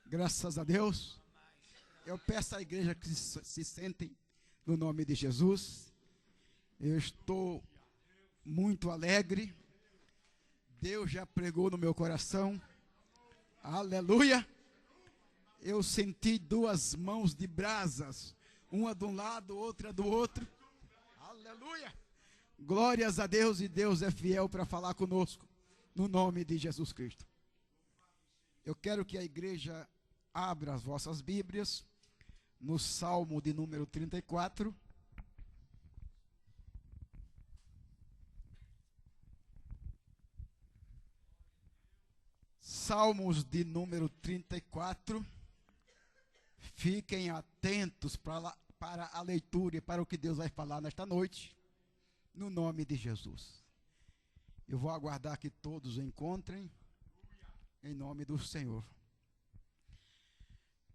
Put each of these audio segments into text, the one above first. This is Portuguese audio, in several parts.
Graças a Deus. Eu peço à igreja que se sentem no nome de Jesus. Eu estou muito alegre. Deus já pregou no meu coração. Aleluia. Eu senti duas mãos de brasas, uma de um lado, outra do outro. Aleluia. Glórias a Deus, e Deus é fiel para falar conosco, no nome de Jesus Cristo. Eu quero que a igreja abra as vossas Bíblias no Salmo de número 34. Salmos de número 34. Fiquem atentos para a leitura e para o que Deus vai falar nesta noite, no nome de Jesus. Eu vou aguardar que todos encontrem, em nome do Senhor.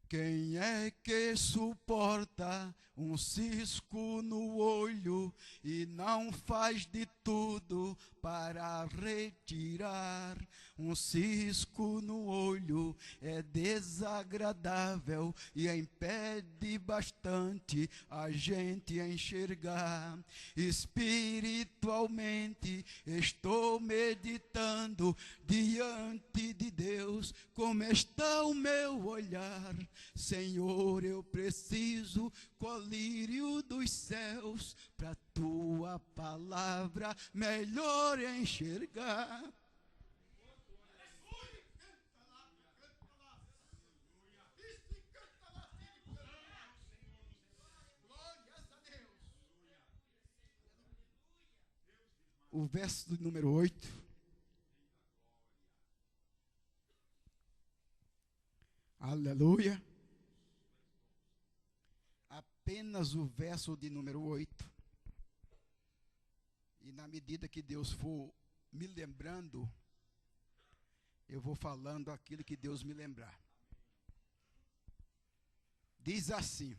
Quem é que suporta um cisco no olho e não faz de tudo para retirar? Um cisco no olho é desagradável e impede bastante a gente enxergar. Espiritualmente estou meditando diante de Deus como está o meu olhar. Senhor, eu preciso colírio dos céus para tua palavra melhor enxergar. O verso do número 8. Aleluia. Apenas o verso de número 8. E na medida que Deus for me lembrando, eu vou falando aquilo que Deus me lembrar. Diz assim: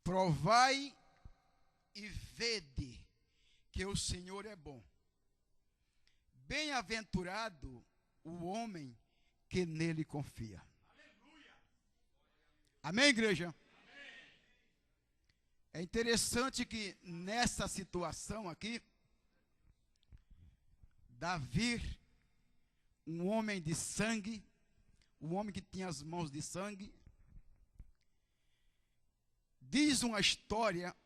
provai e vede que o Senhor é bom. Bem-aventurado o homem que nele confia. Aleluia. Amém, igreja? Amém. É interessante que nessa situação aqui, Davi, um homem de sangue, um homem que tinha as mãos de sangue, diz uma história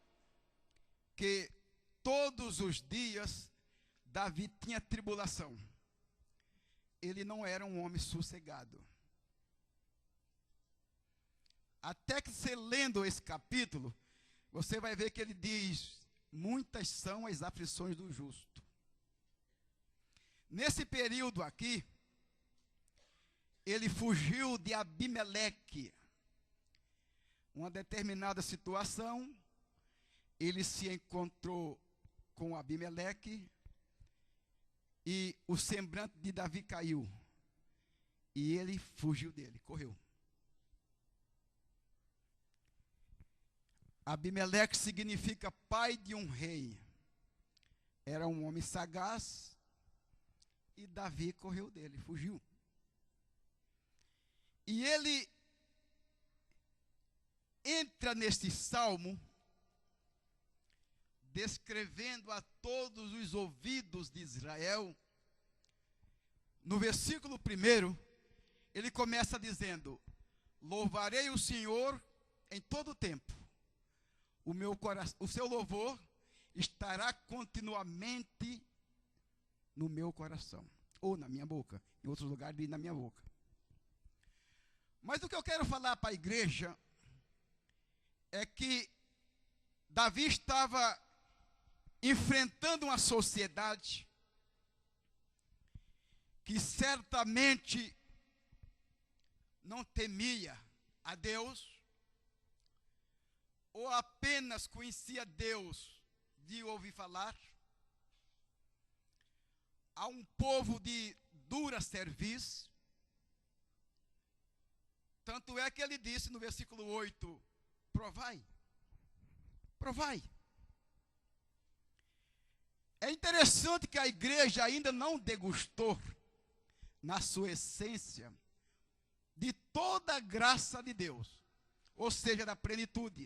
que todos os dias Davi tinha tribulação. Ele não era um homem sossegado. Até que você lendo esse capítulo, você vai ver que ele diz: muitas são as aflições do justo. Nesse período aqui, ele fugiu de Abimeleque. Uma determinada situação, ele se encontrou com Abimeleque e o semblante de Davi caiu. E ele fugiu dele, correu. Abimeleque significa pai de um rei. Era um homem sagaz e Davi correu dele, fugiu. E ele entra neste salmo descrevendo a todos os ouvidos de Israel. No versículo 1, ele começa dizendo: louvarei o Senhor em todo o tempo. O seu louvor estará continuamente no meu coração, ou na minha boca. Em outros lugares diz na minha boca. Mas o que eu quero falar para a igreja é que Davi estava enfrentando uma sociedade que certamente não temia a Deus, ou apenas conhecia Deus de ouvir falar. A um povo de dura serviço. Tanto é que ele disse no versículo 8: provai, provai. É interessante que a igreja ainda não degustou na sua essência, de toda a graça de Deus, ou seja, da plenitude.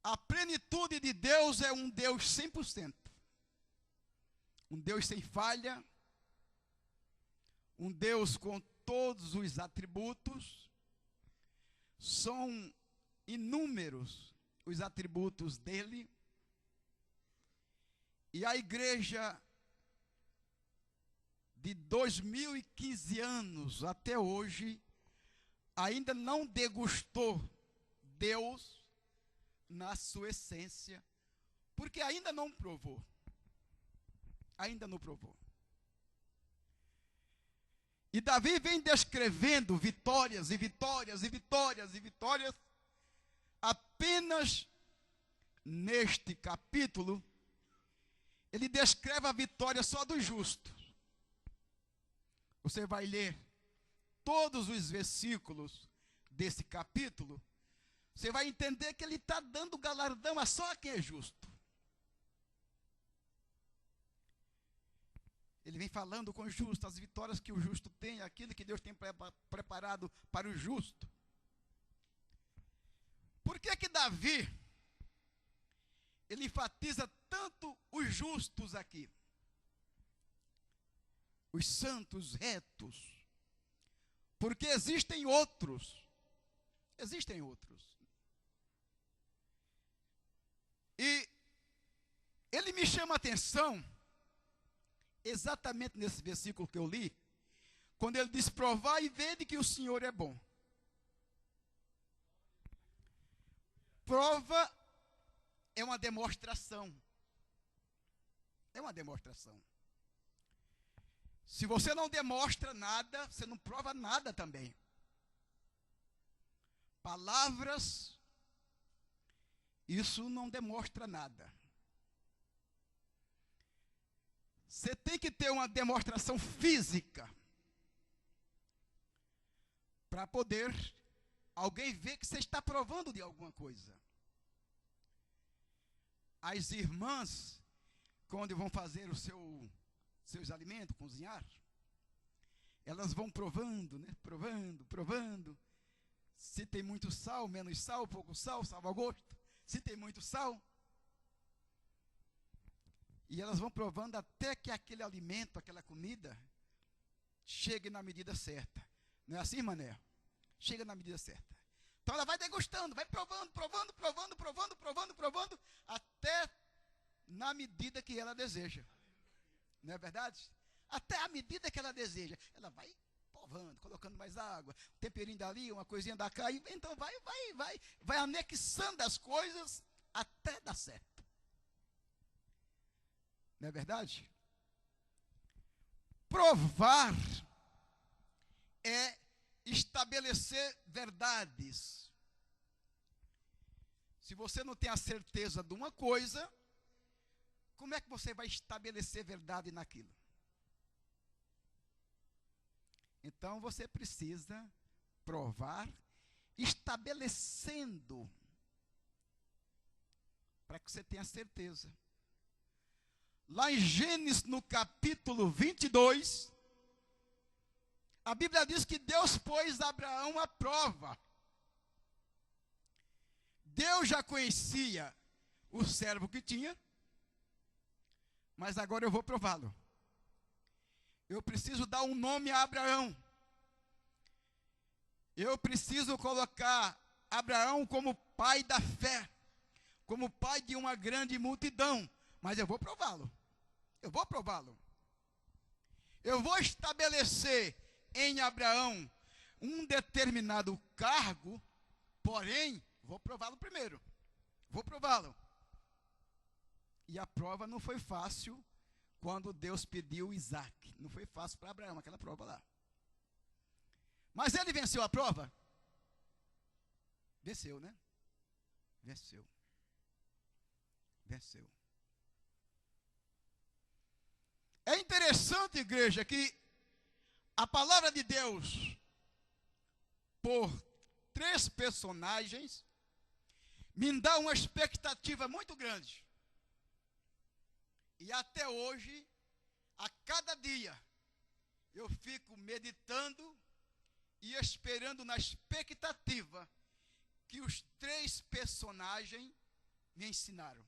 A plenitude de Deus é um Deus 100%. Um Deus sem falha, um Deus com todos os atributos. São inúmeros os atributos dele. E a igreja de 2015 anos até hoje ainda não degustou Deus na sua essência, porque ainda não provou. Ainda não provou. E Davi vem descrevendo vitórias e vitórias e vitórias e vitórias. Apenas neste capítulo, ele descreve a vitória só dos justos. Você vai ler todos os versículos desse capítulo, você vai entender que ele está dando galardão a só quem é justo. Ele vem falando com o justo, as vitórias que o justo tem, aquilo que Deus tem preparado para o justo. Por que que Davi, ele enfatiza tanto os justos aqui? Os santos retos. Porque existem outros. Existem outros. E ele me chama a atenção, exatamente nesse versículo que eu li, quando ele diz: provai e vede que o Senhor é bom. Prova é uma demonstração. É uma demonstração. Se você não demonstra nada, você não prova nada também. Palavras, isso não demonstra nada. Você tem que ter uma demonstração física para poder alguém ver que você está provando de alguma coisa. As irmãs, quando vão fazer seus alimentos, cozinhar, elas vão provando, né? Provando. Se tem muito sal, menos sal, pouco sal, sal ao gosto. Se tem muito sal. E elas vão provando até que aquele alimento, aquela comida, chegue na medida certa. Não é assim, Mané? Chega na medida certa. Então ela vai degustando, vai provando, até na medida que ela deseja. Não é verdade? Até a medida que ela deseja. Ela vai provando, colocando mais água, um temperinho dali, uma coisinha da cá, e então vai anexando as coisas até dar certo. Não é verdade? Provar é estabelecer verdades. Se você não tem a certeza de uma coisa, como é que você vai estabelecer verdade naquilo? Então você precisa provar, estabelecendo, para que você tenha certeza. Lá em Gênesis, no capítulo 22, a Bíblia diz que Deus pôs Abraão à prova. Deus já conhecia o servo que tinha, mas agora eu vou prová-lo. Eu preciso dar um nome a Abraão. Eu preciso colocar Abraão como pai da fé, como pai de uma grande multidão, mas eu vou prová-lo. Eu vou prová-lo. Eu vou estabelecer em Abraão um determinado cargo, porém, vou prová-lo primeiro. Vou prová-lo. E a prova não foi fácil quando Deus pediu Isaac. Não foi fácil para Abraão, aquela prova lá. Mas ele venceu a prova? Venceu, né? Venceu. Venceu. É interessante, igreja, que a palavra de Deus, por 3 personagens, me dá uma expectativa muito grande. E até hoje, A cada dia eu fico meditando e esperando na expectativa que os 3 personagens me ensinaram.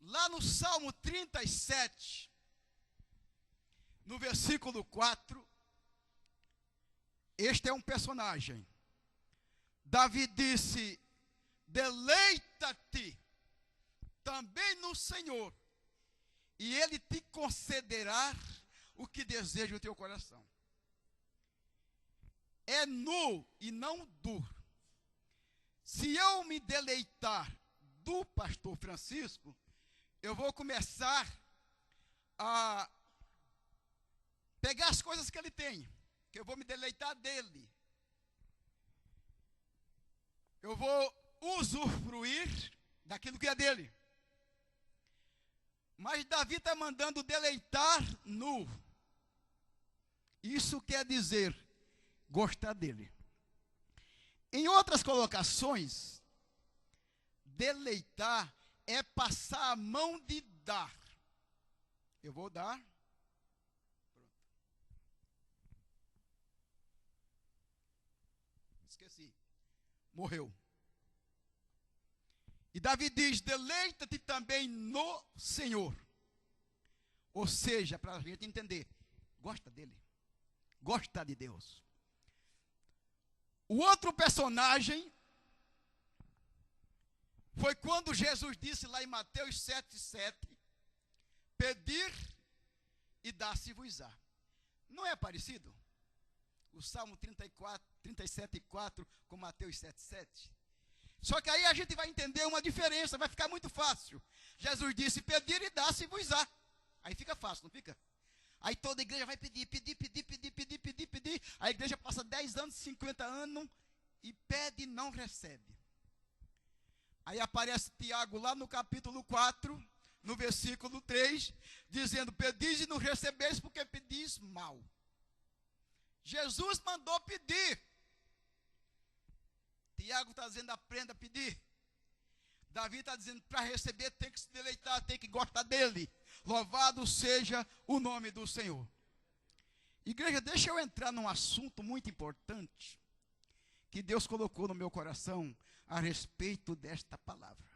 Lá no Salmo 37, no versículo 4, este é um personagem. Davi disse: deleita-te também no Senhor, e Ele te concederá o que deseja o teu coração. É nu e não duro. Se eu me deleitar do pastor Francisco, eu vou começar a pegar as coisas que ele tem, que eu vou me deleitar dele. Eu vou usufruir daquilo que é dele. Mas Davi está mandando deleitar nu. Isso quer dizer gostar dele. Em outras colocações, deleitar é passar a mão de dar. Eu vou dar. Pronto. Esqueci. Morreu. E Davi diz: deleita-te também no Senhor. Ou seja, para a gente entender, gosta dele. Gosta de Deus. O outro personagem foi quando Jesus disse lá em Mateus 7,7: pedir e dar-se-vos-á. Não é parecido? O Salmo 37,4 com Mateus 7,7. Só que aí a gente vai entender uma diferença, vai ficar muito fácil. Jesus disse: pedir e dar-se-vos-á. Aí fica fácil, não fica? Aí toda a igreja vai pedir. A igreja passa 10 anos, 50 anos e pede e não recebe. Aí aparece Tiago lá no capítulo 4, no versículo 3, dizendo: pedis e não recebeis porque pedis mal. Jesus mandou pedir. Tiago está dizendo: aprenda a pedir. Davi está dizendo: para receber tem que se deleitar, tem que gostar dele. Louvado seja o nome do Senhor. Igreja, deixa eu entrar num assunto muito importante que Deus colocou no meu coração a respeito desta palavra.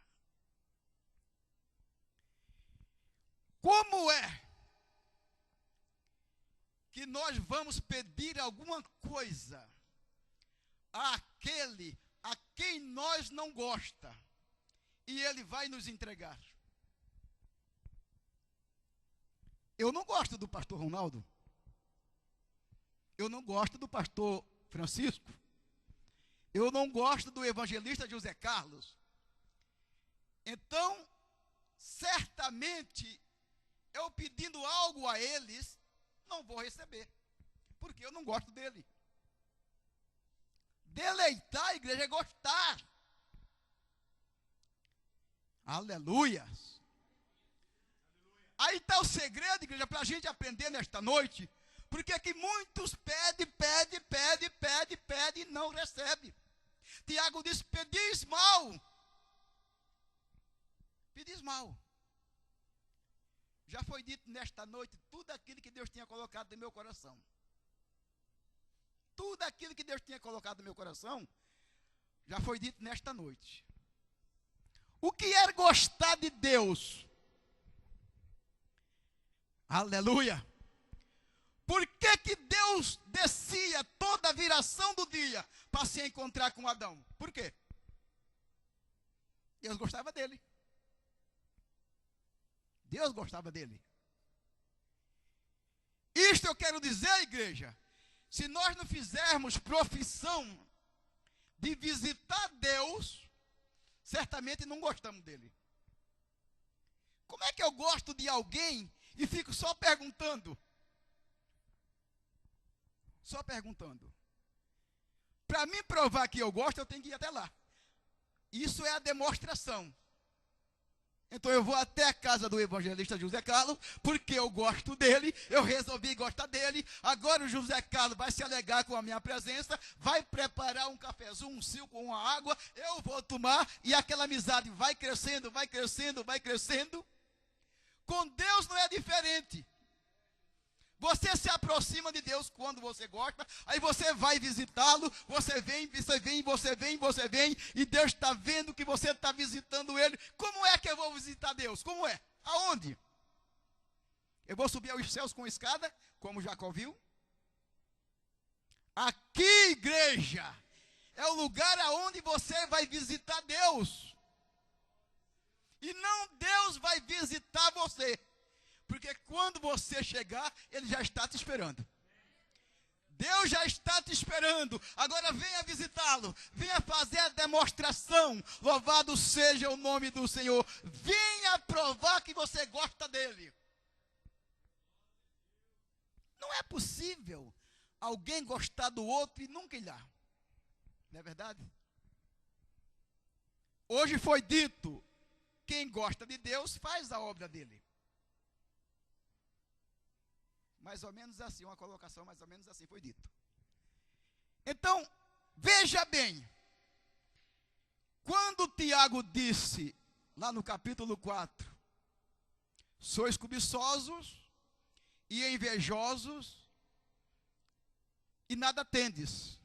Como é que nós vamos pedir alguma coisa àquele a quem nós não gosta e ele vai nos entregar? Eu não gosto do pastor Ronaldo. Eu não gosto do pastor Francisco. Eu não gosto do evangelista José Carlos. Então, certamente, eu pedindo algo a eles, não vou receber, porque eu não gosto dele. Deleitar a igreja é gostar. Aleluia. Aí está o segredo, igreja, para a gente aprender nesta noite. Porque é que muitos pedem e não recebem. Tiago diz: pedis mal. Pedis mal. Já foi dito nesta noite tudo aquilo que Deus tinha colocado no meu coração. Tudo aquilo que Deus tinha colocado no meu coração já foi dito nesta noite. O que é gostar de Deus? Aleluia! Por que Deus descia toda a viração do dia para se encontrar com Adão? Por quê? Deus gostava dele. Deus gostava dele. Isto eu quero dizer, igreja, se nós não fizermos profissão de visitar Deus, certamente não gostamos dele. Como é que eu gosto de alguém e fico só perguntando? Só perguntando. Para mim provar que eu gosto, eu tenho que ir até lá. Isso é a demonstração. Então eu vou até a casa do evangelista José Carlos, porque eu gosto dele, eu resolvi gostar dele. Agora o José Carlos vai se alegar com a minha presença, vai preparar um cafezinho, um suco, uma água, eu vou tomar, e aquela amizade vai crescendo. Com Deus não é diferente. Você se aproxima de Deus quando você gosta, aí você vai visitá-lo, você vem, e Deus está vendo que você está visitando Ele. Como é que eu vou visitar Deus? Como é? Aonde? Eu vou subir aos céus com escada, como Jacó viu? Aqui, igreja, é o lugar aonde você vai visitar Deus. E não Deus vai visitar você. Porque quando você chegar, Ele já está te esperando. Deus já está te esperando. Agora venha visitá-lo. Venha fazer a demonstração. Louvado seja o nome do Senhor. Venha provar que você gosta dele. Não é possível alguém gostar do outro e nunca ir lá. Não é verdade? Hoje foi dito, quem gosta de Deus faz a obra dele. Mais ou menos assim, uma colocação mais ou menos assim foi dito. Então, veja bem. Quando Tiago disse, lá no capítulo 4, sois cobiçosos e invejosos e nada tendes.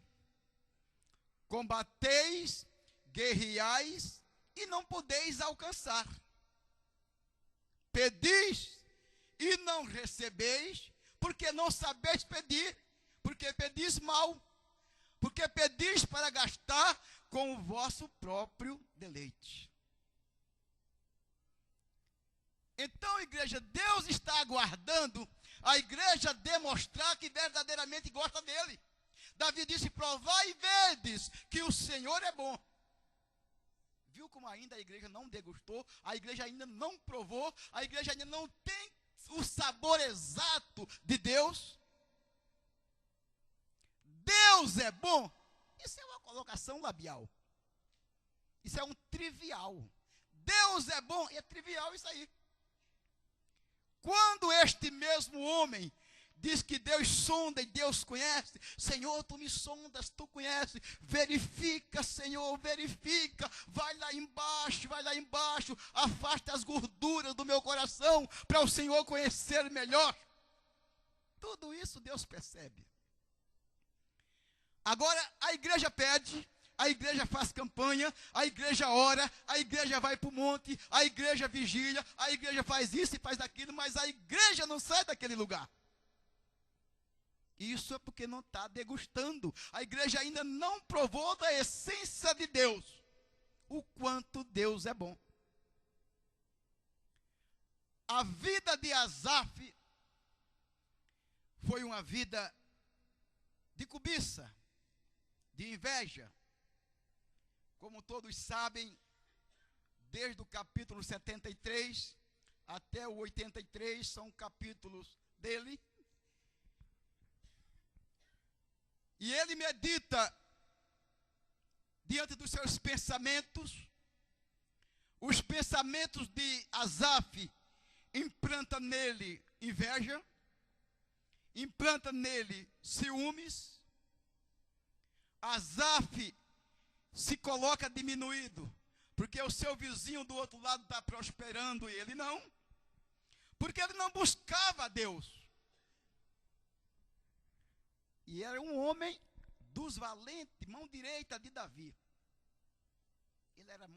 Combateis, guerreais e não podeis alcançar. Pedis e não recebeis, porque não sabeis pedir, porque pedis mal, porque pedis para gastar com o vosso próprio deleite. Então, igreja, Deus está aguardando a igreja demonstrar que verdadeiramente gosta dele. Davi disse, provai e vedes que o Senhor é bom. Viu como ainda a igreja não degustou, a igreja ainda não provou, a igreja ainda não tem o sabor exato de Deus? Deus é bom. Isso é uma colocação labial. Isso é um trivial. Deus é bom, é trivial isso aí. Quando este mesmo homem diz que Deus sonda e Deus conhece, Senhor, tu me sondas, tu conheces, verifica, Senhor, verifica, vai lá embaixo, afasta as gorduras do meu coração, para o Senhor conhecer melhor. Tudo isso Deus percebe. Agora a igreja pede, a igreja faz campanha, a igreja ora, a igreja vai para o monte, a igreja vigia, a igreja faz isso e faz aquilo, mas a igreja não sai daquele lugar. Isso é porque não está degustando. A igreja ainda não provou da essência de Deus. O quanto Deus é bom. A vida de Asaf foi uma vida de cobiça, de inveja. Como todos sabem, desde o capítulo 73 até o 83 são capítulos dele. E ele medita diante dos seus pensamentos. Os pensamentos de Asaf implantam nele inveja, implanta nele ciúmes. Asaf se coloca diminuído, porque o seu vizinho do outro lado está prosperando e ele não. Porque ele não buscava a Deus. E era um homem dos valentes, mão direita de Davi. Ele era